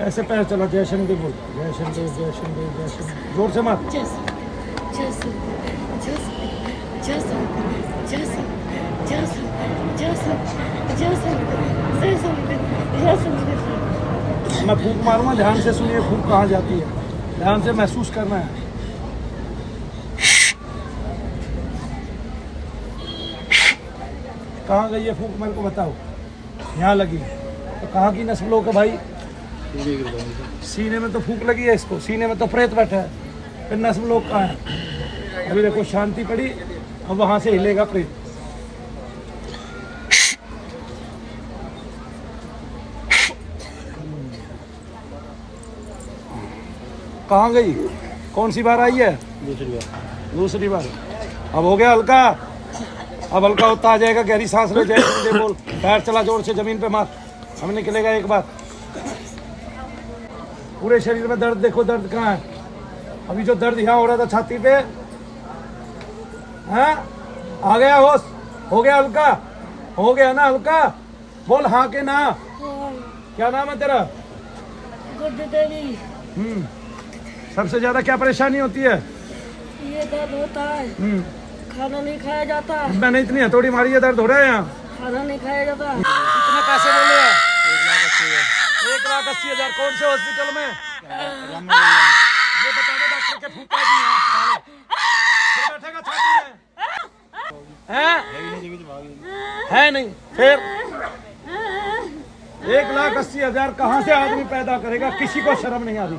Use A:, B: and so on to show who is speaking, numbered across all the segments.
A: ऐसे पैर चला, जय शनिदेव बोल, जय शनिदेव जय शनिदेव जय शनिदेव, जोर से मार। मैं फूंक मारूंगा, ध्यान से सुनिए फूंक कहाँ जाती है, ध्यान से महसूस करना है। कहाँ गई है फूंक, मेरे को बताओ। यहाँ लगी तो कहाँ की नस्ल लोग है भाई? सीने में तो फूंक लगी है इसको, सीने में तो प्रेत बैठा है, फिर नस्ल लोग कहाँ है? अभी देखो शांति पड़ी, अब वहां से हिलेगा प्रेत। कहाँ गई? कौन सी बार आई है? दूसरी बार। अब हो गया हल्का, अब हल्का होता आ जाएगा, गहरी सांस ले, जय शनिदेव बोल, पैर चला जोर से जमीन पे मार, हम निकलेगा एक बार। पूरे शरीर में दर्द देखो, दर्द कहाँ है? अभी जो दर्द यहाँ हो रहा था छाती पे, हाँ आ गया होश, हो गया हल्का, हो गया ना हल्का? बोल हाँ के ना। क्या नाम है तेरा?
B: गुड्डू देवी।
A: सबसे ज्यादा क्या परेशानी होती है?
B: ये दर्द होता है, खाना नहीं खाया जाता।
A: मैंने इतनी हथौड़ी मारी है, दर्द हो रहा है यहाँ?
B: खाना नहीं खाया जाता।
A: कितने पैसे बोले हैं? 1,80,000। कौन से हॉस्पिटल में? ये बता दो डॉक्टर के फूंका दी है। फिर बैठेगा छाती में, है नहीं? फिर 1,80,000 कहाँ से आदमी पैदा करेगा? किसी को शर्म नहीं आ रही।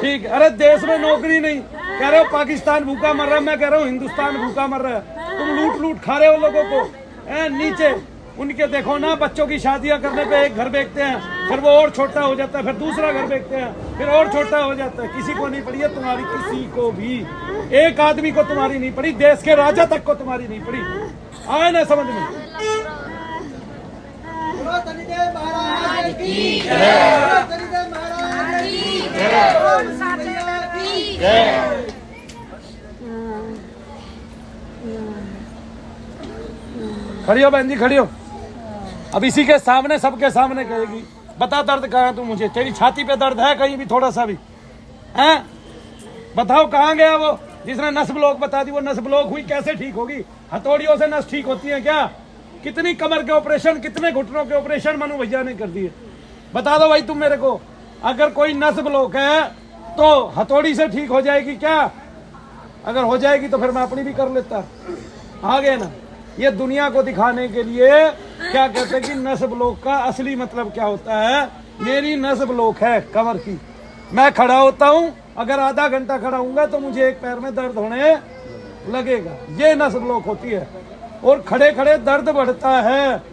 A: ठीक, अरे देश में नौकरी नहीं, कह रहे हो पाकिस्तान भूखा मर रहा है, मैं कह रहा हूँ हिंदुस्तान भूखा मर रहा है। तुम लूट लूट खा रहे हो लोगों को। नीचे उनके देखो ना, बच्चों की शादियां करने पे एक घर बेचते हैं, फिर वो और छोटा हो जाता है, फिर दूसरा घर बेचते हैं, फिर और छोटा हो जाता है। किसी को नहीं पड़ी है तुम्हारी, किसी को भी, एक आदमी को तुम्हारी नहीं पड़ी, देश के राजा तक को तुम्हारी नहीं पड़ी। आए ना समझ में? खड़ी हो बहन जी, खड़ी हो। अब इसी के सामने, सबके सामने कहेगी, बता दर्द कहाँ है तू मुझे? तेरी छाती पे दर्द है कहीं भी थोड़ा सा भी? हैं? बताओ कहाँ गया वो जिसने नस ब्लॉक बता दी? वो नस ब्लॉक हुई कैसे ठीक होगी? हथौड़ियों से नस ठीक होती है क्या? कितनी कमर के ऑपरेशन, कितने घुटनों के ऑपरेशन मनु भैया ने कर दिए। बता दो भाई तुम मेरे को, अगर कोई नस ब्लॉक है तो हथौड़ी से ठीक हो जाएगी क्या? अगर हो जाएगी तो फिर मैं अपनी भी कर लेता। आ गए ना? ये दुनिया को दिखाने के लिए क्या कहते हैं कि नस ब्लॉक का असली मतलब क्या होता है। मेरी नस ब्लॉक है कमर की, मैं खड़ा होता हूँ, अगर आधा घंटा खड़ा हूँगा तो मुझे एक पैर में दर्द होने लगेगा, ये नस ब्लॉक होती है। और खड़े खड़े दर्द बढ़ता है,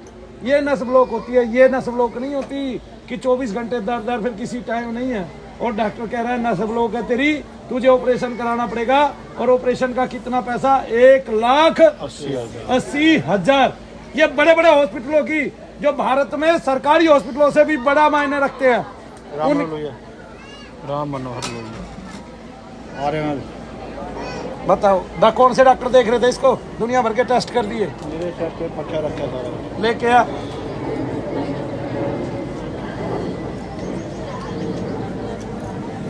A: ये नस ब्लॉक होती है। ये नस ब्लॉक नहीं होती कि 24 घंटे दर्द, फिर किसी टाइम नहीं है। और डॉक्टर कह रहा है नस ब्लॉक है तेरी, तुझे ऑपरेशन कराना पड़ेगा। और ऑपरेशन का कितना पैसा? 1,80,000। ये बड़े बड़े हॉस्पिटलों की, जो भारत में सरकारी हॉस्पिटलों से भी बड़ा मायने रखते हैं।
C: राम मनोहर
A: बताओ कौन से डॉक्टर देख रहे थे इसको? दुनिया भर के टेस्ट कर दिए,
C: मेरे सर पे पक्का रखा था,
A: लेके आ।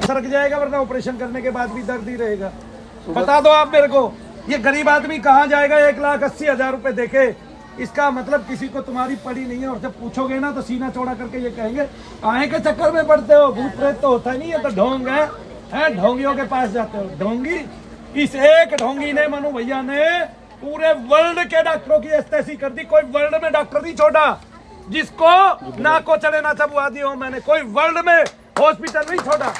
A: सरक जाएगा, वरना ऑपरेशन करने के बाद भी दर्द ही रहेगा। बता दो आप मेरे को, ये गरीब आदमी कहाँ जाएगा 1,80,000 रुपए देके? इसका मतलब किसी को तुम्हारी पड़ी नहीं है। और जब पूछोगे ना तो सीना चौड़ा करके ये कहेंगे, काहे के चक्कर में पड़ते हो? भूत प्रेत तो होता ही नहीं, ये तो ढोंग है। ढोंगियों के पास जाते हो। ढोंगी, इस एक ढोंगी ने, मनु भैया ने, पूरे वर्ल्ड के डॉक्टरों की एस्तेसी कर दी। कोई वर्ल्ड में डॉक्टर नहीं छोड़ा जिसको ना को चले ना चबुआ दी हो मैंने। कोई वर्ल्ड में हॉस्पिटल नहीं छोड़ा।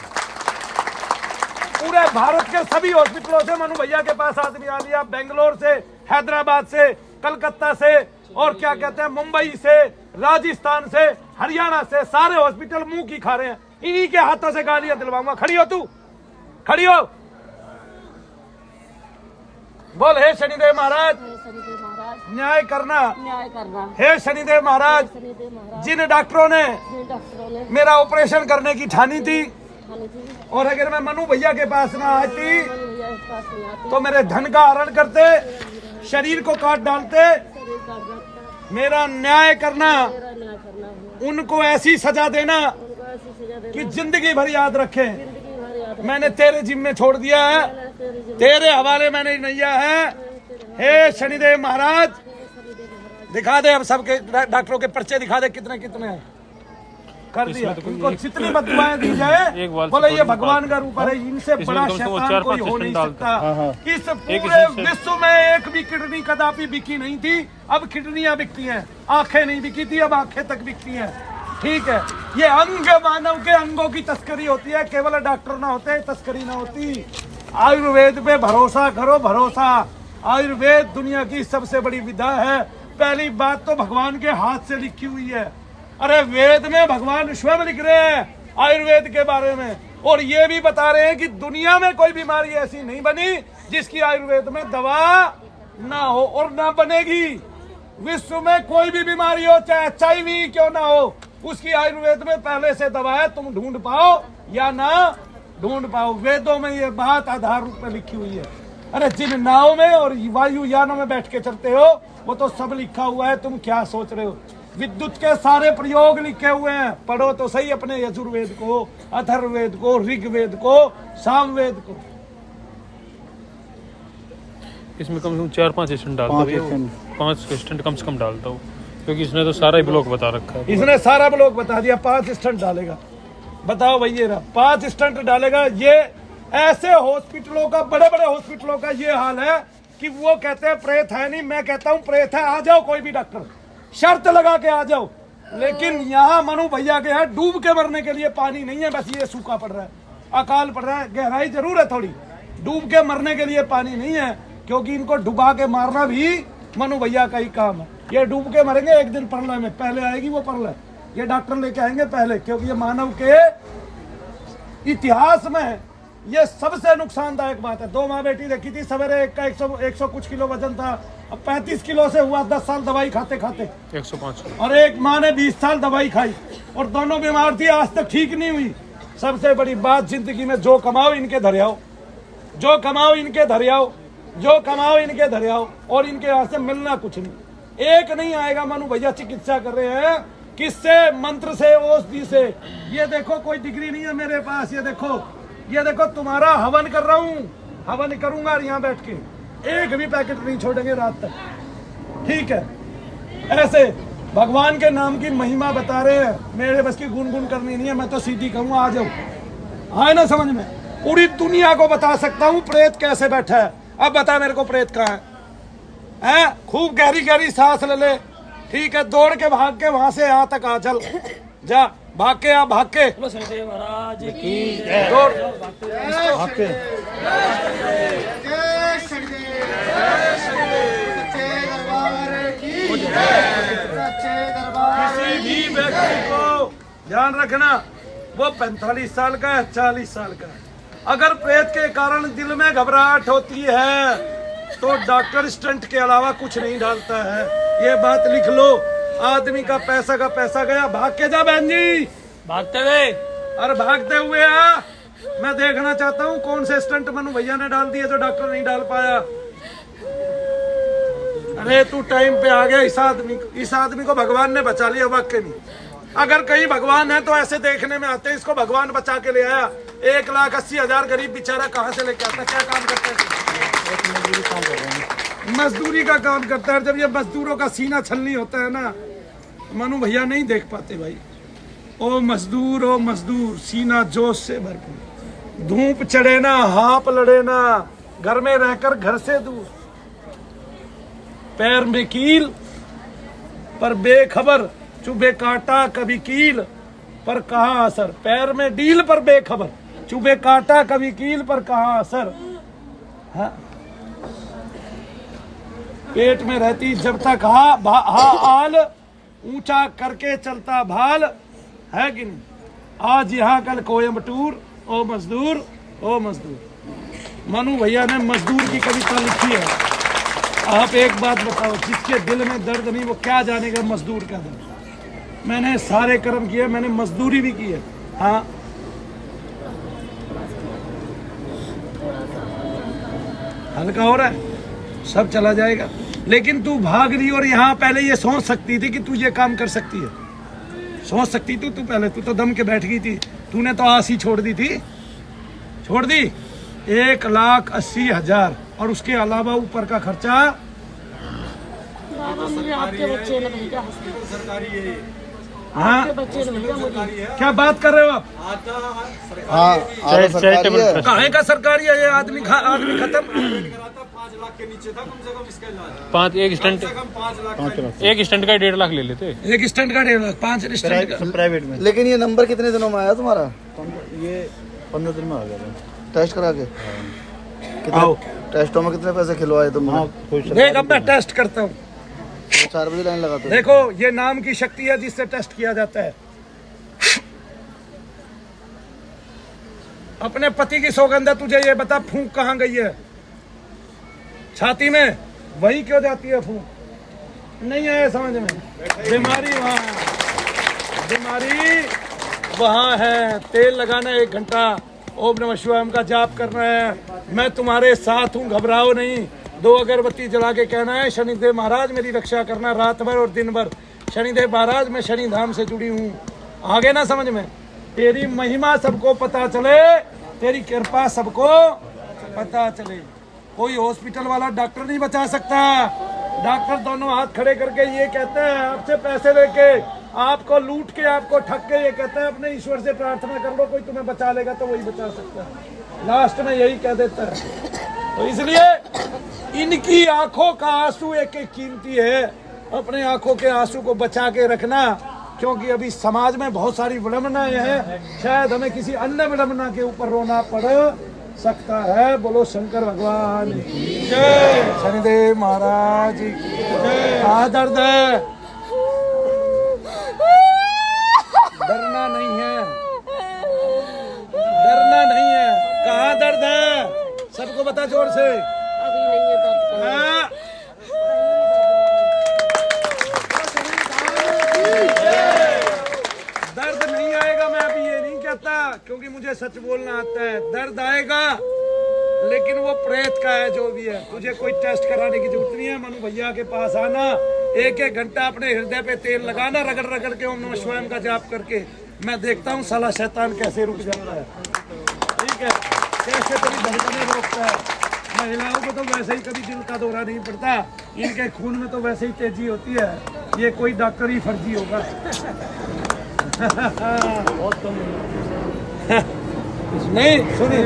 A: पूरे भारत के सभी हॉस्पिटलों से मनु भैया के पास आदमी आ लिया, बेंगलोर से, हैदराबाद से, कलकत्ता से, और क्या कहते हैं मुंबई से, राजस्थान से, हरियाणा से, सारे हॉस्पिटल मुंह की खा रहे हैं। इन्हीं के हाथों से गालियां दिलवाऊंगा। खड़ी हो तू, खड़ी हो, बोल हे शनिदेव महाराज न्याय करना,
B: न्याय करना।
A: हे शनिदेव महाराज, जिन डॉक्टरों ने मेरा ऑपरेशन करने की ठानी थी, और अगर मैं मनु भैया के पास ना आती तो मेरे धन का हरण करते, शरीर को काट डालते। मेरा न्याय करना, उनको ऐसी सजा देना
B: फांसी सजा देना,
A: कि जिंदगी भर याद रखे।
B: जिंदगी भर याद
A: मैंने तेरे जिम्मे छोड़ दिया है,
B: रखना, तेरे जिम्मे
A: तेरे हवाले मैंने नैया है। हे शनिदेव महाराज, दिखा दे अब सबके डॉक्टरों के पर्चे दिखा दे कितने कितने हैं। कर दिया इनको जितनी बददुआएं दी जाए, बोले ये भगवान का रूप है, इनसे बड़ा शैतान कोई हो नहीं सकता। इस पूरे विश्व में एक भी किडनी कदापि बिकी नहीं थी, अब किडनियां बिकती हैं। आंखें नहीं बिकी थी, अब आंखें तक बिकती हैं। ठीक है, ये अंग मानव के अंगों की तस्करी होती है, केवल डॉक्टर ना होते तस्करी ना होती। आयुर्वेद पे भरोसा करो, भरोसा। आयुर्वेद दुनिया की सबसे बड़ी विधा है। पहली बात तो भगवान के हाथ से लिखी हुई है। अरे वेद में भगवान स्वयं लिख रहे हैं आयुर्वेद के बारे में, और ये भी बता रहे हैं कि दुनिया में कोई बीमारी ऐसी नहीं बनी जिसकी आयुर्वेद में दवा ना हो और ना बनेगी। विश्व में कोई भी बीमारी हो, चाहे HIV क्यों ना हो, उसकी आयुर्वेद में पहले से दवा है। तुम ढूंढ पाओ या ना ढूंढ पाओ, वेदों में ये बात आधार रूप में लिखी हुई है। अरे जिन नाव में और वायुयानों में बैठ के चलते हो, वो तो सब लिखा हुआ है, तुम क्या सोच रहे हो। विद्युत के सारे प्रयोग लिखे हुए हैं, पढ़ो तो सही अपने यजुर्वेद को, अथर्ववेद को, ऋग्वेद को, सामवेद को।
D: इसमें कम से कम 4-5 स्टंट डालता हूँ, 5 स्टंट कम से कम डालता हूँ, क्योंकि इसने तो सारा ही ब्लॉक बता रखा है।
A: इसने सारा ब्लॉक बता दिया, 5 स्टंट डालेगा। बताओ भैया, 5 स्टंट डालेगा। ये ऐसे हॉस्पिटलों का, बड़े बड़े हॉस्पिटलों का ये हाल है कि वो कहते हैं प्रेत है नहीं, मैं कहता हूँ प्रेत है। आ जाओ कोई भी डॉक्टर, शर्त लगा के आ जाओ। लेकिन यहाँ मनु भैया के यहाँ डूब के मरने के लिए पानी नहीं है, बस ये सूखा पड़ रहा है, अकाल पड़ रहा है। गहराई जरूर है थोड़ी, डूब के मरने के लिए पानी नहीं है, क्योंकि इनको डुबा के मारना भी मनु भैया का ही काम है। ये डूब के मरेंगे एक दिन प्रलय में, पहले आएगी वो प्रलय, ये डॉक्टर लेके आएंगे पहले, क्योंकि ये मानव के इतिहास में ये सबसे नुकसानदायक बात है। 2 माँ बेटी देखी थी, सवेरे एक का 100 कुछ किलो वजन था, अब 35 किलो से हुआ 10 साल दवाई खाते खाते
D: 105,
A: और एक माँ ने 20 साल दवाई खाई और दोनों बीमार थी, आज तक ठीक नहीं हुई। सबसे बड़ी बात जिंदगी में, जो कमाओ इनके धरियाओ, जो कमाओ इनके धरियाओ, जो कमाओ इनके धरियाओ, और इनके यहाँ से मिलना कुछ नहीं। एक नहीं आएगा। मनु भैया चिकित्सा कर रहे हैं, किससे? मंत्र से, औषधि से। ये देखो कोई डिग्री नहीं है मेरे पास, ये देखो तुम्हारा हवन कर रहा हूँ, हवन करूंगा यहाँ बैठ के, एक भी पैकेट नहीं छोड़ेंगे रात तक। ठीक है, ऐसे भगवान के नाम की महिमा बता रहे हैं। मेरे बस की गुनगुन करनी नहीं है, मैं तो सीधी कहूँगा आ जाओ। आए ना समझ में? पूरी दुनिया को बता सकता हूँ प्रेत कैसे बैठा है। अब बता मेरे को प्रेत कहाँ है? खूब गहरी गहरी सांस ले ले, ठीक है, दौड़ के भाग के वहां से यहाँ तक आ, चल जा, भाग के आ, भाग के
B: महाराज की
A: दौड़,
C: भाग के।
A: किसी भी व्यक्ति को ध्यान रखना, वो 45 साल का है, 40 साल का है, अगर प्रेत के कारण दिल में घबराहट होती है तो डॉक्टर स्टंट के अलावा कुछ नहीं डालता है। ये बात लिख लो। आदमी का पैसा गया। भाग के जा बहन जी,
D: भागते गए।
A: अरे भागते हुए आ। मैं देखना चाहता हूँ कौन से स्टंट मनु भैया ने डाल दिए जो डॉक्टर नहीं डाल पाया। अरे तू टाइम पे आ गया। इस आदमी को भगवान ने बचा लिया, वाकई नहीं। अगर कहीं भगवान है तो ऐसे देखने में आते, इसको भगवान बचा के ले आया। 1,80,000 गरीब बेचारा कहाँ से लेके आता? क्या काम करता है? मजदूरी का काम करता है। जब ये मजदूरों का सीना छलनी होता है ना, मनु भैया नहीं देख पाते भाई। ओ मजदूर, सीना जोश से भरपूर, धूप चढ़े ना, हाप लड़े ना, घर में रहकर घर से दूर, पैर में कील पर बेखबर, चुभे कांटा कभी कील पर कहाँ असर। पैर में डील पर बेखबर, चुभे कांटा कभी कील पर कहाँ असर। हाँ? पेट में रहती जब तक हाल, ऊंचा करके चलता भाल, है कि नहीं? आज यहाँ कल कोयम्बटूर, ओ मजदूर। मनु भैया ने मजदूर की कविता लिखी है। आप एक बात बताओ, जिसके दिल में दर्द नहीं वो क्या जानेगा मजदूर का दर्द। मैंने सारे कर्म किए, मैंने मजदूरी भी की है। हाँ, हल्का हो रहा है, सब चला जाएगा। लेकिन तू भाग रही और यहाँ पहले ये सोच सकती थी कि तू ये काम कर सकती है। सोच सकती तू पहले, तू तो दम के बैठ गई थी। तूने तो आस ही छोड़ दी थी, छोड़ दी। 1,80,000 और उसके अलावा ऊपर का खर्चा।
B: बाबा मुझे आपके बच्चे ने भेजा,
A: हाँ
B: आपके बच्चे ने भेजा मुझे।
A: क्या बात कर रहे हो आप?
C: हाँ आधा सरकारी है।
A: काहे का सरकारी है ये? आदमी खत्म।
D: 1 स्टंट, 1 स्टंट का 1.5 लाख ले लेते।
A: एक स्टंट का 1.5 लाख, 5 स्टंट का।
C: प्राइवेट में। लेकिन ये नंबर कितने दिनों में आया तुम्हारा? ये 15 दिन में आ गया था टेस्ट करा के।
A: आओ।
C: टेस्टों में कितने पैसे खिलवाए तुमने?
A: देख अब मैं टेस्ट करता हूँ।
C: 4 बजे लाइन लगाते हो।
A: देखो ये नाम की शक्ति है जिससे टेस्ट किया जाता है। अपने पति की सौगंध है, तुझे ये बता फूंक कहाँ गई है? छाती में, वही क्यों जाती है फूंक? नहीं आया समझ में? बीमारी वहाँ है। तेल लगाना 1 घंटा, ओम नमः शिवाय का जाप करना है। मैं तुम्हारे साथ हूँ, घबराओ नहीं। 2 अगरबत्ती जला के कहना है शनिदेव महाराज मेरी रक्षा करना रात भर और दिन भर। शनिदेव महाराज मैं शनि धाम से जुड़ी हूँ। आगे ना समझ में? तेरी महिमा सबको पता चले, तेरी कृपा सबको पता चले। कोई हॉस्पिटल वाला डॉक्टर नहीं बचा सकता। डॉक्टर दोनों हाथ खड़े करके ये कहते हैं, आपसे पैसे लेके, आपको लूट के, आपको ठग के, ये कहता है अपने ईश्वर से प्रार्थना कर लो, कोई तुम्हें बचा लेगा तो वही बचा सकता है। लास्ट में यही कह देता है। तो इसलिए इनकी आंखों का आंसू एक कीमती है। अपने आंखों के आंसू को बचा के रखना, क्योंकि अभी समाज में बहुत सारी विडंबनाएं हैं। शायद हमें किसी अन्य विडंबना के ऊपर रोना पड़ सकता है। बोलो शंकर भगवान की जय, शनिदेव महाराज की जय। कहाँ दर्द है? डरना नहीं है, डरना नहीं है। कहाँ दर्द है? सबको बता जोर से।
B: अभी नहीं है दर्द का।
A: हाँ। दर्द नहीं आएगा, मैं अभी ये नहीं कहता, क्योंकि मुझे सच बोलना आता है। दर्द आएगा लेकिन वो प्रेत का है, जो भी है। तुझे कोई टेस्ट कराने की जरूरत नहीं है। मनु भैया के पास आना, 1-1 घंटा अपने हृदय पे तेल लगाना, रगड़ रगड़ के ओम नमः शिवाय का जाप करके। मैं देखता हूँ साला शैतान कैसे रुक जाता है। ठीक है, कैसे तेरी धड़कनें रोकता है। महिलाओं को तो वैसे ही कभी दिल का दौरा नहीं पड़ता, इनके खून में तो वैसे ही तेजी होती है। ये कोई डॉक्टर ही फर्जी होगा। बहुत कम नहीं सुनिए।